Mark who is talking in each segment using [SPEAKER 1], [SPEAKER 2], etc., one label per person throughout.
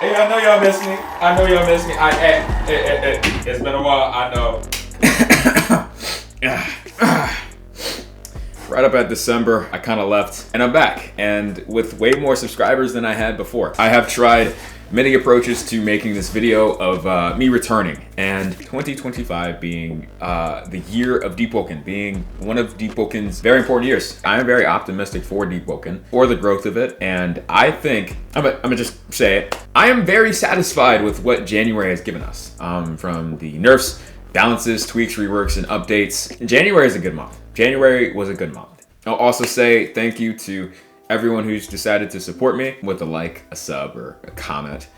[SPEAKER 1] Hey, I know y'all miss me. I know y'all miss me. It's been a while. I know. Right up at December, I kind of left, and I'm back, and with way more subscribers than I had before. I have tried many approaches to making this video of me returning, and 2025 being the year of DEEPWOKEN, being one of DEEPWOKEN's very important years. I am very optimistic for DEEPWOKEN, for the growth of it, and I think, I'm gonna just say it, I am very satisfied with what January has given us, from the nerfs, balances, tweaks, reworks, and updates. January is a good month. January was a good month. I'll also say thank you to everyone who's decided to support me with a like, a sub, or a comment.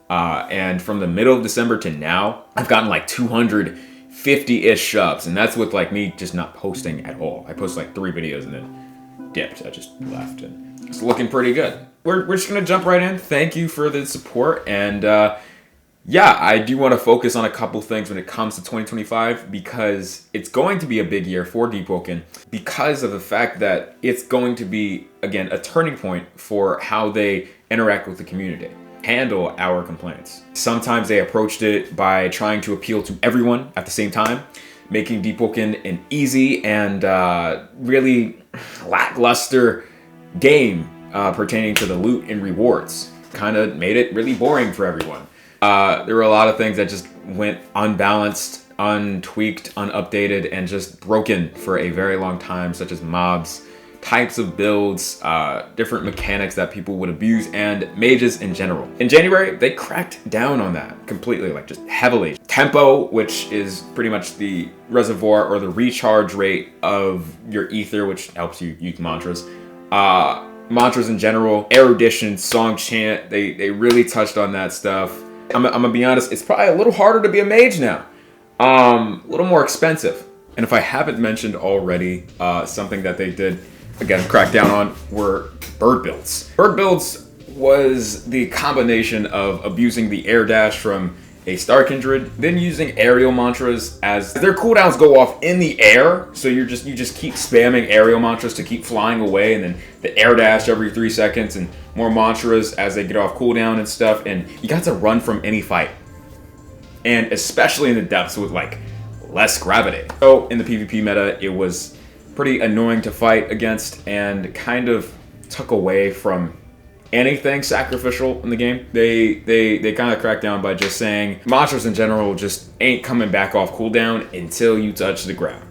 [SPEAKER 1] And from the middle of December to now, I've gotten like 250-ish subs, and that's with like me just not posting at all. I posted like 3 videos and then dipped. I just left, and it's looking pretty good. We're just gonna jump right in. Thank you for the support, and yeah, I do want to focus on a couple things when it comes to 2025 because it's going to be a big year for DEEPWOKEN because of the fact that it's going to be, again, a turning point for how they interact with the community, handle our complaints. Sometimes they approached it by trying to appeal to everyone at the same time, making DEEPWOKEN an easy and really lackluster game pertaining to the loot and rewards. Kind of made it really boring for everyone. There were a lot of things that just went unbalanced, untweaked, unupdated, and just broken for a very long time, such as mobs, types of builds, different mechanics that people would abuse, and mages in general. In January, they cracked down on that completely, like just heavily. Tempo, which is pretty much the reservoir or the recharge rate of your ether, which helps you use mantras. Mantras in general, erudition, song chant, they really touched on that stuff. I'm gonna be honest, it's probably a little harder to be a mage now. A little more expensive. And if I haven't mentioned already, something that they did, again, crack down on were bird builds. Bird builds was the combination of abusing the air dash from a star kindred, then using aerial mantras as their cooldowns go off in the air. So you just keep spamming aerial mantras to keep flying away, and then the air dash every 3 seconds, and more mantras as they get off cooldown and stuff. And you got to run from any fight, and especially in the depths with like less gravity. So in the PvP meta, it was pretty annoying to fight against and kind of took away from anything sacrificial in the game. They kind of cracked down by just saying mantras in general just ain't coming back off cooldown until you touch the ground.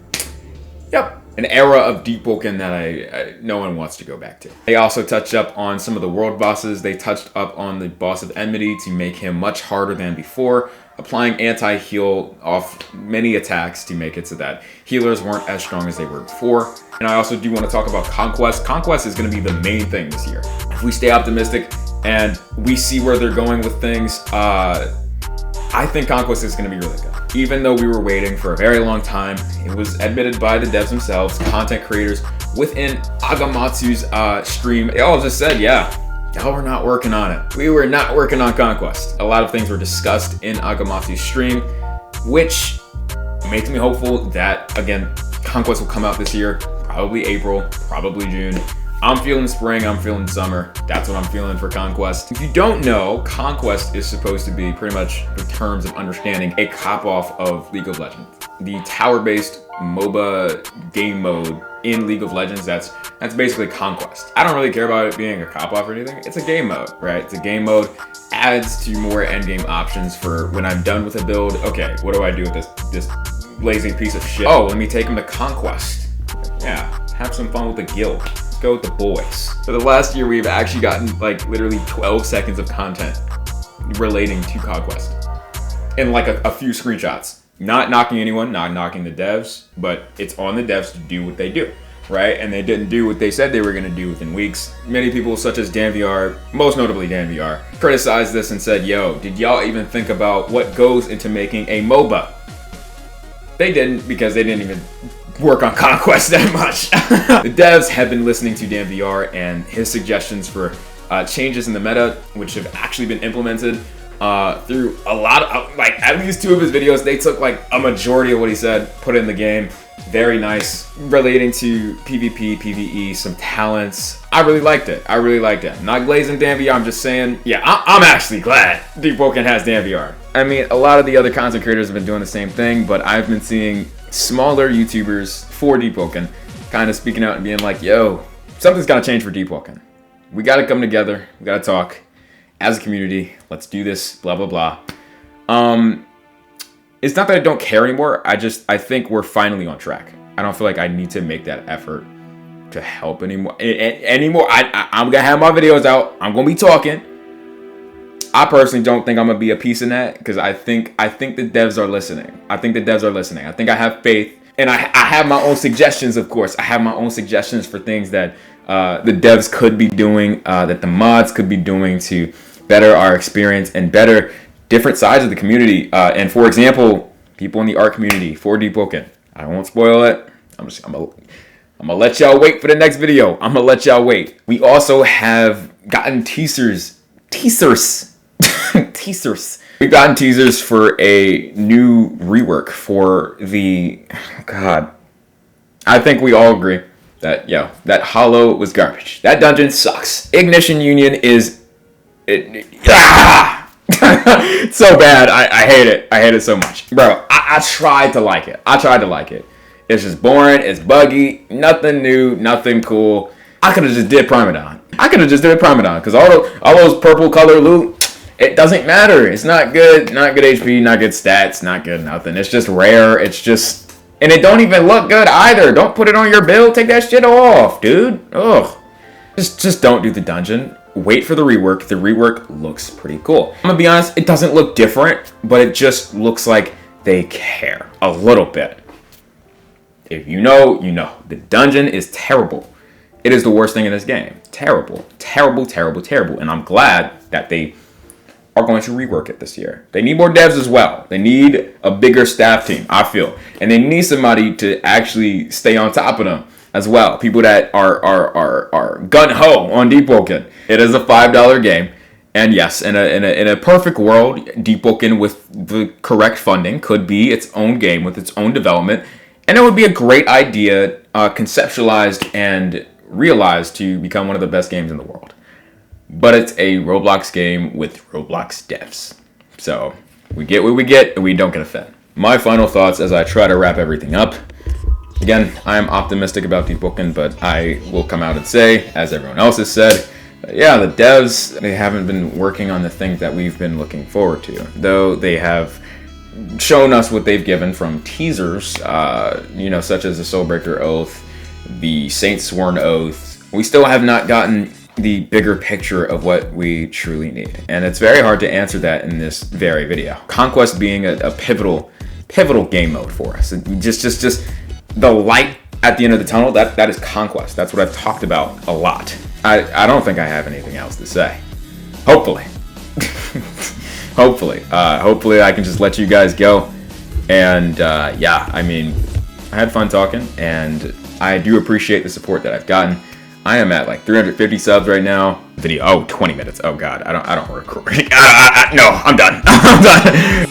[SPEAKER 1] Yep, an era of DEEPWOKEN that no one wants to go back to. They also touched up on some of the world bosses. They touched up on the boss of Enmity to make him much harder than before, applying anti-heal off many attacks to make it so that healers weren't as strong as they were before. And I also do want to talk about conquest. Conquest is going to be the main thing this year. If we stay optimistic and we see where they're going with things, I think conquest is going to be really good. Even though we were waiting for a very long time, it was admitted by the devs themselves, content creators within Agamatsu's stream. They all just said, yeah, y'all were not working on it. We were not working on conquest. A lot of things were discussed in Agamatsu's stream, which makes me hopeful that, again, conquest will come out this year, probably April, probably June. I'm feeling spring, I'm feeling summer. That's what I'm feeling for Conquest. If you don't know, Conquest is supposed to be pretty much, in terms of understanding, a cop-off of League of Legends. The tower-based MOBA game mode in League of Legends, that's basically Conquest. I don't really care about it being a cop-off or anything. It's a game mode, right? It's a game mode, adds to more endgame options for when I'm done with a build. Okay, what do I do with this lazy piece of shit? Oh, let me take him to Conquest. Yeah, have some fun with the guild. Go with the boys. For the last year, we've actually gotten like literally 12 seconds of content relating to Conquest in like a few screenshots. Not knocking anyone, not knocking the devs, but it's on the devs to do what they do, right? And they didn't do what they said they were going to do within weeks. Many people, such as DanVR, most notably DanVR, criticized this and said, yo, did y'all even think about what goes into making a MOBA? They didn't, because they didn't even work on Conquest that much. The devs have been listening to DanVR and his suggestions for changes in the meta, which have actually been implemented, through a lot of, like, at least 2 of his videos. They took like a majority of what he said, put it in the game. Very nice, relating to PvP, PvE, some talents. I really liked it. I'm not glazing Dan VR. I'm just saying, yeah, I'm actually glad DEEPWOKEN has Dan VR. I mean, a lot of the other content creators have been doing the same thing, but I've been seeing smaller YouTubers for DEEPWOKEN kind of speaking out and being like, yo, something's got to change for DEEPWOKEN. We got to come together. We got to talk as a community. Let's do this, blah, blah, blah. It's not that I don't care anymore. I think we're finally on track. I don't feel like I need to make that effort to help anymore. I'm gonna have my videos out. I'm gonna be talking. I personally don't think I'm gonna be a piece in that, because I think the devs are listening. I think I have faith, and I have my own suggestions. Of course, I have my own suggestions for things that the devs could be doing, that the mods could be doing to better our experience and better different sides of the community. And for example, people in the art community for DEEPWOKEN. I won't spoil it. I'm gonna let y'all wait for the next video. I'm gonna let y'all wait. We also have gotten teasers. We've gotten teasers for a new rework for the, God, I think we all agree that, that Hollow was garbage. That dungeon sucks. Ignition Union is, it's so bad. I hate it. I hate it so much. Bro, I tried to like it. It's just boring. It's buggy. Nothing new. Nothing cool. I could have just did Primadon. Because all those purple color loot, it doesn't matter. It's not good. Not good HP. Not good stats. Not good nothing. It's just rare. It's just... And it don't even look good either. Don't put it on your build. Take that shit off, dude. Ugh. Just don't do the dungeon. Wait for the rework. The rework looks pretty cool. I'm gonna be honest, it doesn't look different, but it just looks like they care a little bit. If you know, you know. The dungeon is terrible. It is the worst thing in this game. Terrible. And I'm glad that they are going to rework it this year. They need more devs as well. They need a bigger staff team, I feel. And they need somebody to actually stay on top of them as well. People that are gun-ho on DEEPWOKEN. It is a $5 game. And yes, in a perfect world, DEEPWOKEN with the correct funding could be its own game with its own development. And it would be a great idea, conceptualized and realized to become one of the best games in the world. But it's a Roblox game with Roblox devs. So we get what we get and we don't get offended. My final thoughts as I try to wrap everything up. Again, I am optimistic about DEEPWOKEN, but I will come out and say, as everyone else has said, yeah, the devs, they haven't been working on the things that we've been looking forward to. Though they have shown us what they've given from teasers, such as the Soulbreaker Oath, the Saint Sworn Oath. We still have not gotten the bigger picture of what we truly need. And it's very hard to answer that in this very video. Conquest being a pivotal game mode for us. And just the light at the end of the tunnel, that is Conquest. That's what I've talked about a lot. I don't think I have anything else to say. Hopefully. Hopefully I can just let you guys go. And yeah, I mean, I had fun talking, and I do appreciate the support that I've gotten. I am at like 350 subs right now. Video, 20 minutes. Oh God, I don't record. No, I'm done. I'm done.